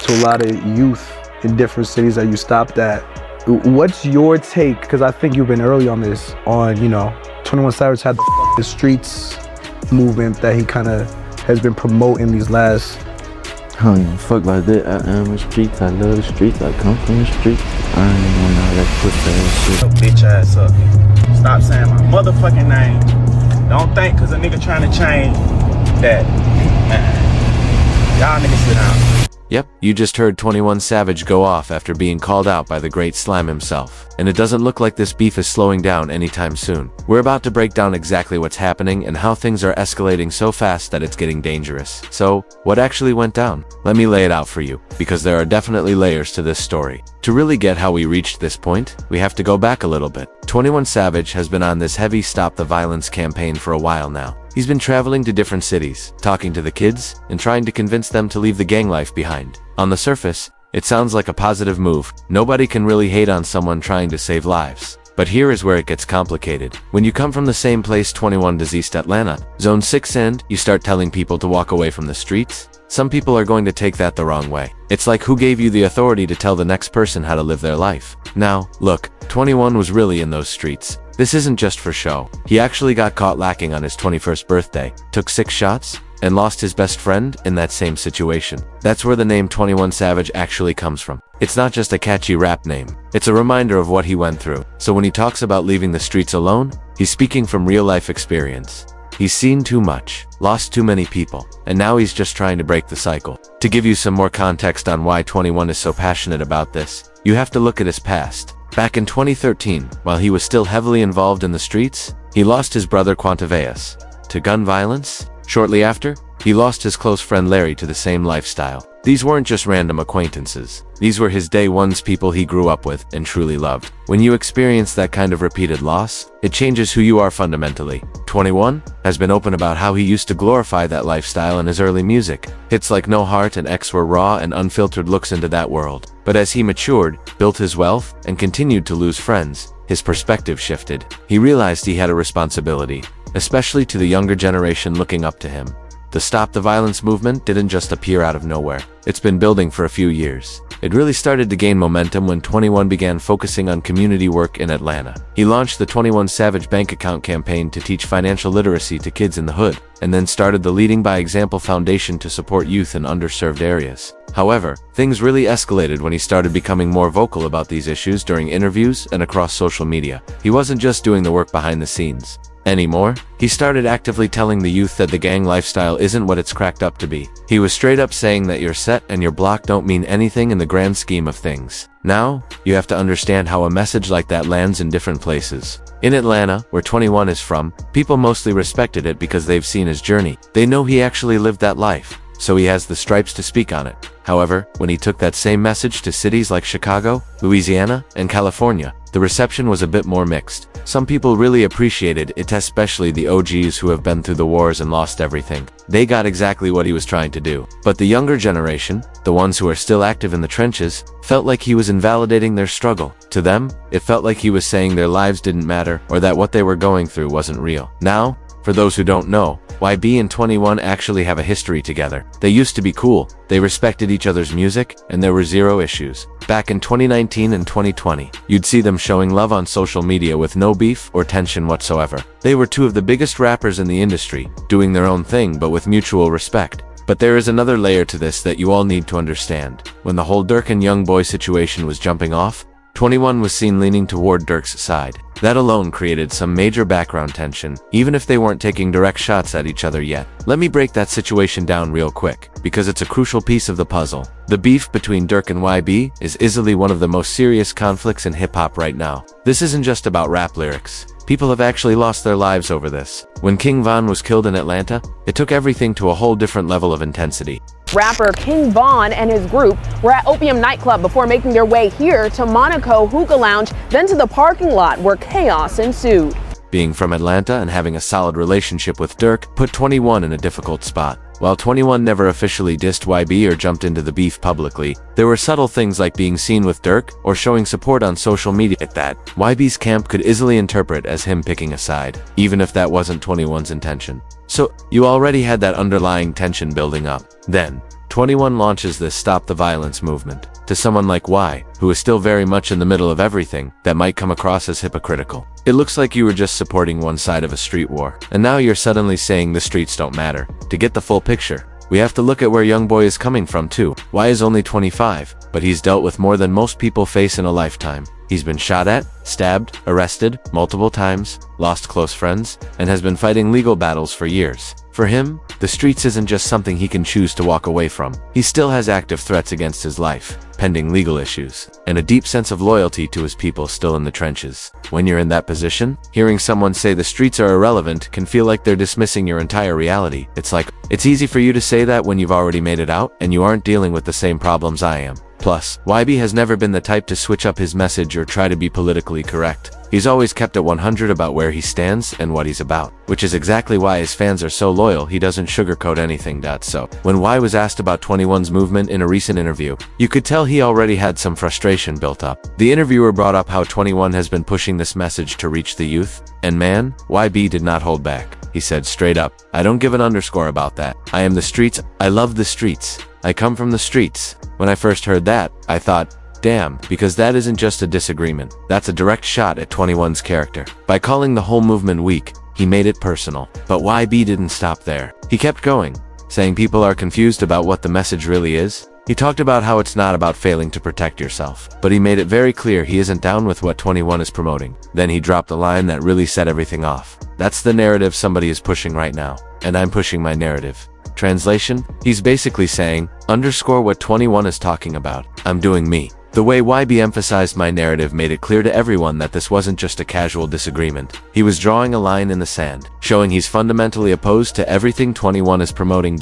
to a lot of youth in different cities that you stopped at. What's your take, because I think you've been early on this, on, 21 Savage had the streets movement that he kind of has been promoting these last... I don't give a fuck about that. I am the streets, I love the streets, I come from the streets. I ain't gonna know that pussy ass shit. Your bitch ass up. Stop saying my motherfucking name. Don't think cause a nigga trying to change that, man. Y'all niggas sit down. Yep, you just heard 21 Savage go off after being called out by the great Slam himself. And it doesn't look like this beef is slowing down anytime soon. We're about to break down exactly what's happening and how things are escalating so fast that it's getting dangerous. So, what actually went down? Let me lay it out for you, because there are definitely layers to this story. To really get how we reached this point, we have to go back a little bit. 21 Savage has been on this heavy Stop the Violence campaign for a while now. He's been traveling to different cities, talking to the kids, and trying to convince them to leave the gang life behind. On the surface, it sounds like a positive move. Nobody can really hate on someone trying to save lives. But here is where it gets complicated. When you come from the same place 21 does, East Atlanta, Zone 6, and you start telling people to walk away from the streets, some people are going to take that the wrong way. It's like, who gave you the authority to tell the next person how to live their life? Now, look, 21 was really in those streets. This isn't just for show. He actually got caught lacking on his 21st birthday, took 6 shots, and lost his best friend in that same situation. That's where the name 21 Savage actually comes from. It's not just a catchy rap name. It's a reminder of what he went through. So when he talks about leaving the streets alone, he's speaking from real-life experience. He's seen too much, lost too many people, and now he's just trying to break the cycle. To give you some more context on why 21 is so passionate about this, you have to look at his past. Back in 2013, while he was still heavily involved in the streets, he lost his brother Quantaveus to gun violence. Shortly after, he lost his close friend Larry to the same lifestyle. These weren't just random acquaintances. These were his day ones, people he grew up with and truly loved. When you experience that kind of repeated loss, it changes who you are fundamentally. 21 has been open about how he used to glorify that lifestyle in his early music. Hits like No Heart and X were raw and unfiltered looks into that world. But as he matured, built his wealth, and continued to lose friends, his perspective shifted. He realized he had a responsibility, especially to the younger generation looking up to him. The Stop the Violence movement didn't just appear out of nowhere. It's been building for a few years. It really started to gain momentum when 21 began focusing on community work in Atlanta. He launched the 21 Savage Bank Account campaign to teach financial literacy to kids in the hood, and then started the Leading by Example Foundation to support youth in underserved areas. However, things really escalated when he started becoming more vocal about these issues during interviews and across social media. He wasn't just doing the work behind the scenes anymore. He started actively telling the youth that the gang lifestyle isn't what it's cracked up to be. He was straight up saying that your set and your block don't mean anything in the grand scheme of things. Now, you have to understand how a message like that lands in different places. In Atlanta, where 21 is from, people mostly respected it because they've seen his journey. They know he actually lived that life, so he has the stripes to speak on it. However, when he took that same message to cities like Chicago, Louisiana, and California, the reception was a bit more mixed. Some people really appreciated it, especially the OGs who have been through the wars and lost everything. They got exactly what he was trying to do. But the younger generation, the ones who are still active in the trenches, felt like he was invalidating their struggle. To them, it felt like he was saying their lives didn't matter or that what they were going through wasn't real. Now, for those who don't know, YB and 21 actually have a history together. They used to be cool, they respected each other's music, and there were zero issues. Back in 2019 and 2020, you'd see them showing love on social media with no beef or tension whatsoever. They were two of the biggest rappers in the industry, doing their own thing but with mutual respect. But there is another layer to this that you all need to understand. When the whole Durk and YoungBoy situation was jumping off, 21 was seen leaning toward Durk's side. That alone created some major background tension, even if they weren't taking direct shots at each other yet. Let me break that situation down real quick, because it's a crucial piece of the puzzle. The beef between Durk and YB is easily one of the most serious conflicts in hip-hop right now. This isn't just about rap lyrics. People have actually lost their lives over this. When King Von was killed in Atlanta, it took everything to a whole different level of intensity. Rapper King Von and his group were at Opium nightclub before making their way here to Monaco Hookah Lounge, then to the parking lot where chaos ensued. Being from Atlanta and having a solid relationship with Durk put 21 in a difficult spot. While 21 never officially dissed YB or jumped into the beef publicly, there were subtle things like being seen with Durk or showing support on social media that YB's camp could easily interpret as him picking a side, even if that wasn't 21's intention. So, you already had that underlying tension building up. Then, 21 launches this Stop the Violence movement. To someone like Y, who is still very much in the middle of everything, that might come across as hypocritical. It looks like you were just supporting one side of a street war, and now you're suddenly saying the streets don't matter. To get the full picture, we have to look at where YoungBoy is coming from too. Y is only 25, but he's dealt with more than most people face in a lifetime. He's been shot at, stabbed, arrested multiple times, lost close friends, and has been fighting legal battles for years. For him, the streets isn't just something he can choose to walk away from. He still has active threats against his life, pending legal issues, and a deep sense of loyalty to his people still in the trenches. When you're in that position, hearing someone say the streets are irrelevant can feel like they're dismissing your entire reality. It's easy for you to say that when you've already made it out and you aren't dealing with the same problems I am. Plus, YB has never been the type to switch up his message or try to be politically correct. He's always kept it 100 about where he stands and what he's about, which is exactly why his fans are so loyal. He doesn't sugarcoat anything. So, when Y was asked about 21's movement in a recent interview, you could tell he already had some frustration built up. The interviewer brought up how 21 has been pushing this message to reach the youth, and man, YB did not hold back. He said straight up, "I don't give an underscore about that. I am the streets. I love the streets. I come from the streets." When I first heard that, I thought, damn, because that isn't just a disagreement. That's a direct shot at 21's character. By calling the whole movement weak, he made it personal. But YB didn't stop there. He kept going, saying people are confused about what the message really is. He talked about how it's not about failing to protect yourself, but he made it very clear he isn't down with what 21 is promoting. Then he dropped a line that really set everything off. That's the narrative somebody is pushing right now, and I'm pushing my narrative. Translation, he's basically saying, underscore what 21 is talking about. I'm doing me. The way YB emphasized my narrative made it clear to everyone that this wasn't just a casual disagreement. He was drawing a line in the sand, showing he's fundamentally opposed to everything 21 is promoting.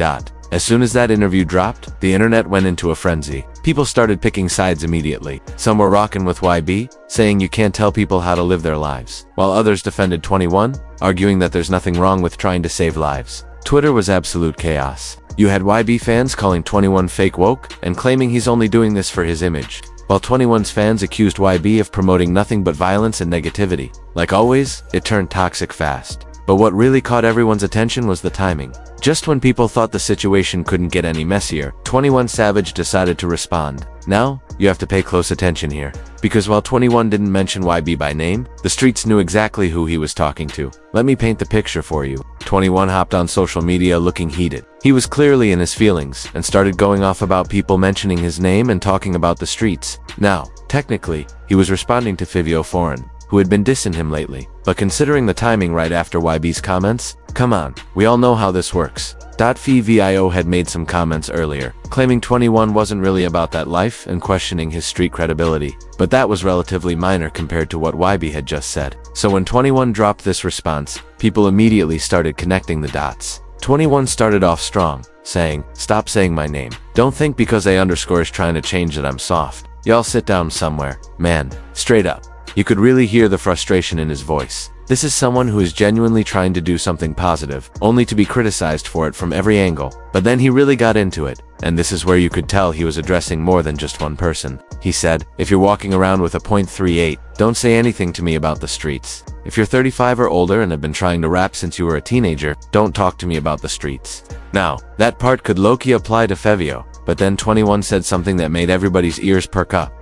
As soon as that interview dropped, the internet went into a frenzy. People started picking sides immediately. Some were rocking with YB, saying you can't tell people how to live their lives, while others defended 21, arguing that there's nothing wrong with trying to save lives. Twitter was absolute chaos. You had YB fans calling 21 fake woke and claiming he's only doing this for his image, while 21's fans accused YB of promoting nothing but violence and negativity. Like always, it turned toxic fast. But what really caught everyone's attention was the timing. Just when people thought the situation couldn't get any messier, 21 Savage decided to respond. Now, you have to pay close attention here, because while 21 didn't mention YB by name, the streets knew exactly who he was talking to. Let me paint the picture for you. 21 hopped on social media looking heated. He was clearly in his feelings, and started going off about people mentioning his name and talking about the streets. Now, technically, he was responding to Fivio Foreign, who had been dissing him lately. But considering the timing right after YB's comments, come on, we all know how this works. Fivio had made some comments earlier, claiming 21 wasn't really about that life and questioning his street credibility. But that was relatively minor compared to what YB had just said. So when 21 dropped this response, people immediately started connecting the dots. 21 started off strong, saying, "Stop saying my name. Don't think because I underscore is trying to change that I'm soft. Y'all sit down somewhere." Man, straight up. You could really hear the frustration in his voice. This is someone who is genuinely trying to do something positive, only to be criticized for it from every angle. But then he really got into it, and this is where you could tell he was addressing more than just one person. He said, "If you're walking around with a .38, don't say anything to me about the streets. If you're 35 or older and have been trying to rap since you were a teenager, don't talk to me about the streets." Now, that part could low-key apply to Fivio, but then 21 said something that made everybody's ears perk up.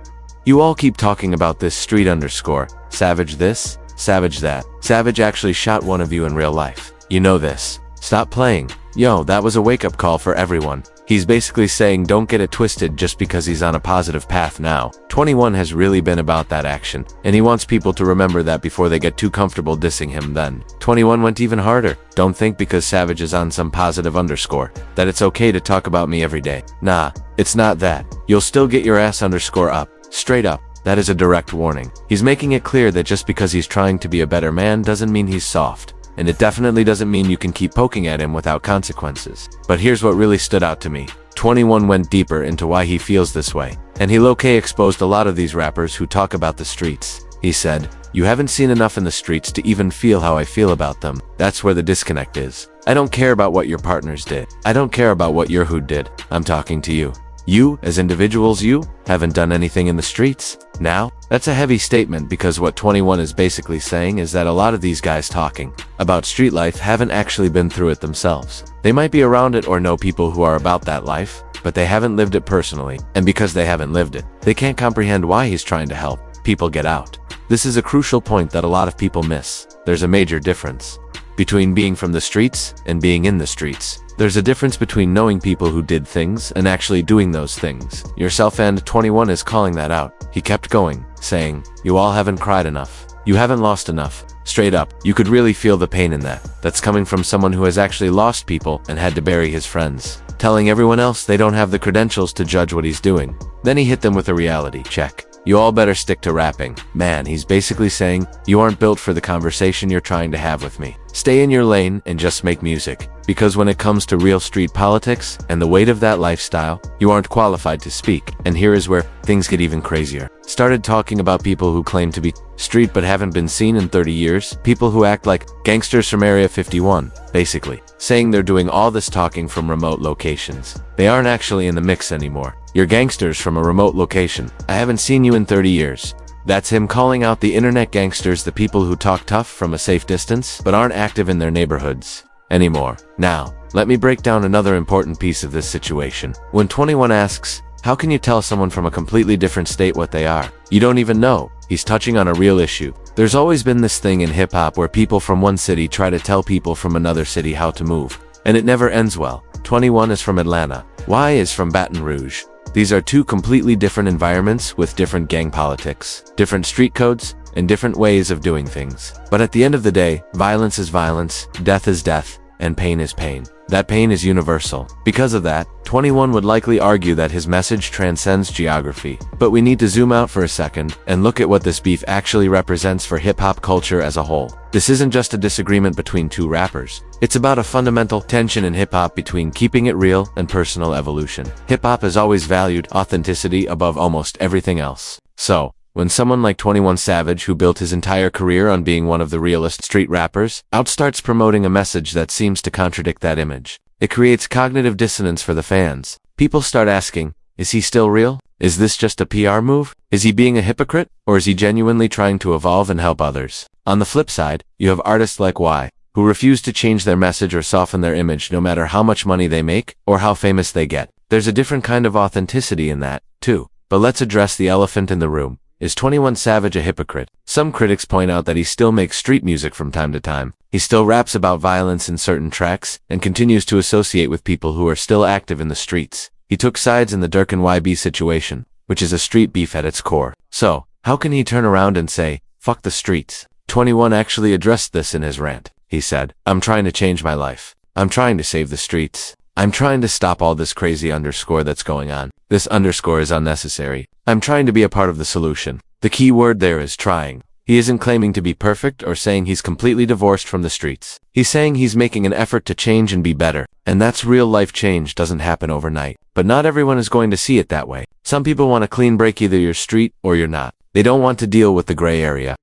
"You all keep talking about this street underscore. Savage this, Savage that. Savage actually shot one of you in real life. You know this. Stop playing." Yo, that was a wake-up call for everyone. He's basically saying don't get it twisted just because he's on a positive path now. 21 has really been about that action, and he wants people to remember that before they get too comfortable dissing him then. 21 went even harder. "Don't think because Savage is on some positive underscore that it's okay to talk about me every day. Nah, it's not that. You'll still get your ass underscore up. Straight up." That is a direct warning. He's making it clear that just because he's trying to be a better man doesn't mean he's soft. And it definitely doesn't mean you can keep poking at him without consequences. But here's what really stood out to me. 21 went deeper into why he feels this way. And he low-key exposed a lot of these rappers who talk about the streets. He said, "You haven't seen enough in the streets to even feel how I feel about them. That's where the disconnect is. I don't care about what your partners did. I don't care about what your hood did. I'm talking to you. You, as individuals, you haven't done anything in the streets. Now, that's a heavy statement because what 21 is basically saying is that a lot of these guys talking about street life haven't actually been through it themselves. They might be around it or know people who are about that life, but they haven't lived it personally, and because they haven't lived it, they can't comprehend why he's trying to help people get out. This is a crucial point that a lot of people miss. There's a major difference between being from the streets and being in the streets. There's a difference between knowing people who did things and actually doing those things. Yourself and 21 is calling that out. He kept going, saying, "You all haven't cried enough. You haven't lost enough." Straight up, you could really feel the pain in that. That's coming from someone who has actually lost people and had to bury his friends, telling everyone else they don't have the credentials to judge what he's doing. Then he hit them with a reality check. "You all better stick to rapping." Man, he's basically saying, you aren't built for the conversation you're trying to have with me. Stay in your lane and just make music. Because when it comes to real street politics and the weight of that lifestyle, you aren't qualified to speak. And here is where things get even crazier. Started talking about people who claim to be street but haven't been seen in 30 years. People who act like gangsters from Area 51, basically. Saying they're doing all this talking from remote locations. They aren't actually in the mix anymore. You're gangsters from a remote location. I haven't seen you in 30 years. That's him calling out the internet gangsters, the people who talk tough from a safe distance, but aren't active in their neighborhoods anymore. Now, let me break down another important piece of this situation. When 21 asks, how can you tell someone from a completely different state what they are? You don't even know. He's touching on a real issue. There's always been this thing in hip-hop where people from one city try to tell people from another city how to move. And it never ends well. 21 is from Atlanta. Y is from Baton Rouge. These are two completely different environments with different gang politics, different street codes, and different ways of doing things. But at the end of the day, violence is violence, death is death, and pain is pain. That pain is universal. Because of that, 21 would likely argue that his message transcends geography. But we need to zoom out for a second and look at what this beef actually represents for hip-hop culture as a whole. This isn't just a disagreement between two rappers. It's about a fundamental tension in hip-hop between keeping it real and personal evolution. Hip-hop has always valued authenticity above almost everything else. So, when someone like 21 Savage, who built his entire career on being one of the realest street rappers, starts promoting a message that seems to contradict that image, it creates cognitive dissonance for the fans. People start asking, is he still real? Is this just a PR move? Is he being a hypocrite? Or is he genuinely trying to evolve and help others? On the flip side, you have artists like Y, who refuse to change their message or soften their image no matter how much money they make or how famous they get. There's a different kind of authenticity in that, too. But let's address the elephant in the room. Is 21 Savage a hypocrite? Some critics point out that he still makes street music from time to time. He still raps about violence in certain tracks and continues to associate with people who are still active in the streets. He took sides in the Durk and YB situation, which is a street beef at its core. So, how can he turn around and say, fuck the streets? 21 actually addressed this in his rant. He said, I'm trying to change my life. I'm trying to save the streets. I'm trying to stop all this crazy underscore that's going on. This underscore is unnecessary. I'm trying to be a part of the solution. The key word there is trying. He isn't claiming to be perfect or saying he's completely divorced from the streets. He's saying he's making an effort to change and be better. And that's real life change doesn't happen overnight. But not everyone is going to see it that way. Some people want a clean break, either you're street or you're not. They don't want to deal with the gray area.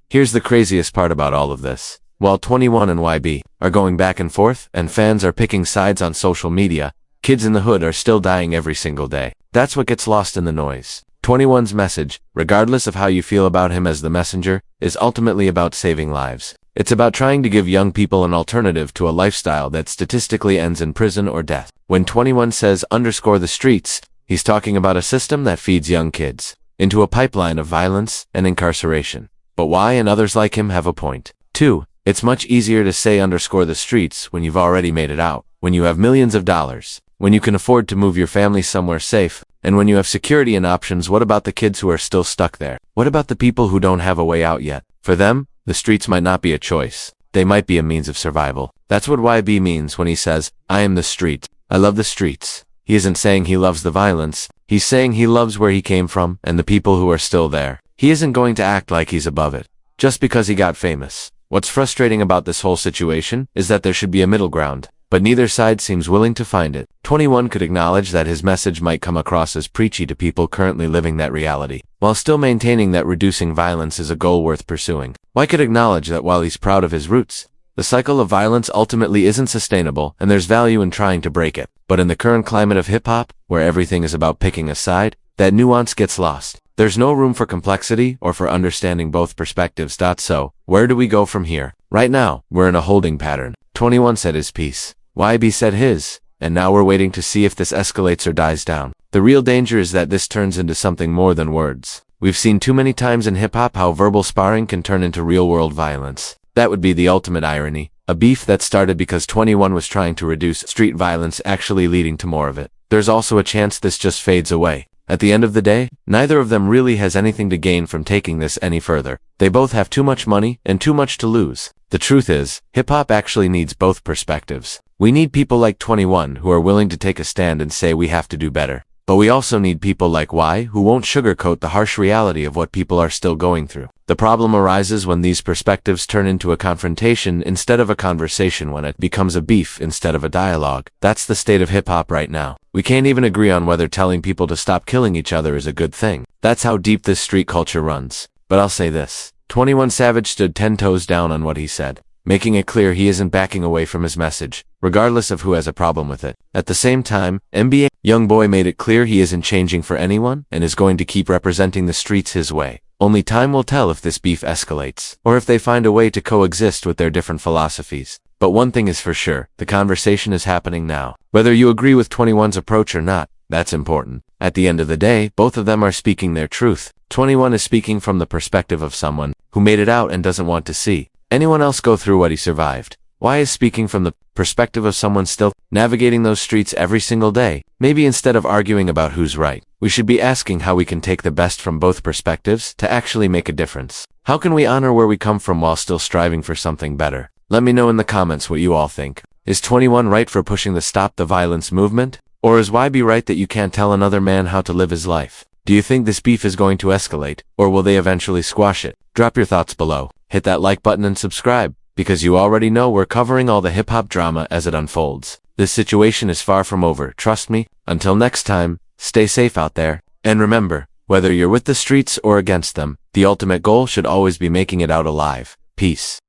Here's the craziest part about all of this. While 21 and YB are going back and forth and fans are picking sides on social media, kids in the hood are still dying every single day. That's what gets lost in the noise. 21's message, regardless of how you feel about him as the messenger, is ultimately about saving lives. It's about trying to give young people an alternative to a lifestyle that statistically ends in prison or death. When 21 says underscore the streets, he's talking about a system that feeds young kids into a pipeline of violence and incarceration. But Y and others like him have a point. 2. It's much easier to say underscore the streets when you've already made it out, when you have millions of dollars, when you can afford to move your family somewhere safe, and when you have security and options. What about the kids who are still stuck there? What about the people who don't have a way out yet? For them, the streets might not be a choice. They might be a means of survival. That's what YB means when he says, I am the street. I love the streets. He isn't saying he loves the violence. He's saying he loves where he came from and the people who are still there. He isn't going to act like he's above it just because he got famous. What's frustrating about this whole situation is that there should be a middle ground, but neither side seems willing to find it. 21 could acknowledge that his message might come across as preachy to people currently living that reality, while still maintaining that reducing violence is a goal worth pursuing. Y could acknowledge that while he's proud of his roots, the cycle of violence ultimately isn't sustainable and there's value in trying to break it. But in the current climate of hip-hop, where everything is about picking a side, that nuance gets lost. There's no room for complexity or for understanding both perspectives. So, where do we go from here? Right now, we're in a holding pattern. 21 said his piece. YB said his. and now we're waiting to see if this escalates or dies down. The real danger is that this turns into something more than words. We've seen too many times in hip-hop how verbal sparring can turn into real-world violence. That would be the ultimate irony. A beef that started because 21 was trying to reduce street violence actually leading to more of it. There's also a chance this just fades away. At the end of the day, neither of them really has anything to gain from taking this any further. They both have too much money and too much to lose. The truth is, hip-hop actually needs both perspectives. We need people like 21 who are willing to take a stand and say we have to do better. But we also need people like Y who won't sugarcoat the harsh reality of what people are still going through. The problem arises when these perspectives turn into a confrontation instead of a conversation, when it becomes a beef instead of a dialogue. That's the state of hip-hop right now. We can't even agree on whether telling people to stop killing each other is a good thing. That's how deep this street culture runs. But I'll say this. 21 Savage stood 10 toes down on what he said, making it clear he isn't backing away from his message, regardless of who has a problem with it. At the same time, NBA YoungBoy made it clear he isn't changing for anyone and is going to keep representing the streets his way. Only time will tell if this beef escalates, or if they find a way to coexist with their different philosophies. But one thing is for sure, the conversation is happening now. Whether you agree with 21's approach or not, that's important. At the end of the day, both of them are speaking their truth. 21 is speaking from the perspective of someone who made it out and doesn't want to see anyone else go through what he survived. Y is speaking from the perspective of someone still navigating those streets every single day. Maybe instead of arguing about who's right, we should be asking how we can take the best from both perspectives to actually make a difference. How can we honor where we come from while still striving for something better? Let me know in the comments what you all think. Is 21 right for pushing the Stop the Violence movement? Or is YB right that you can't tell another man how to live his life? Do you think this beef is going to escalate, or will they eventually squash it? Drop your thoughts below. Hit that like button and subscribe, because you already know we're covering all the hip-hop drama as it unfolds. This situation is far from over, trust me. Until next time, stay safe out there. And remember, whether you're with the streets or against them, the ultimate goal should always be making it out alive. Peace.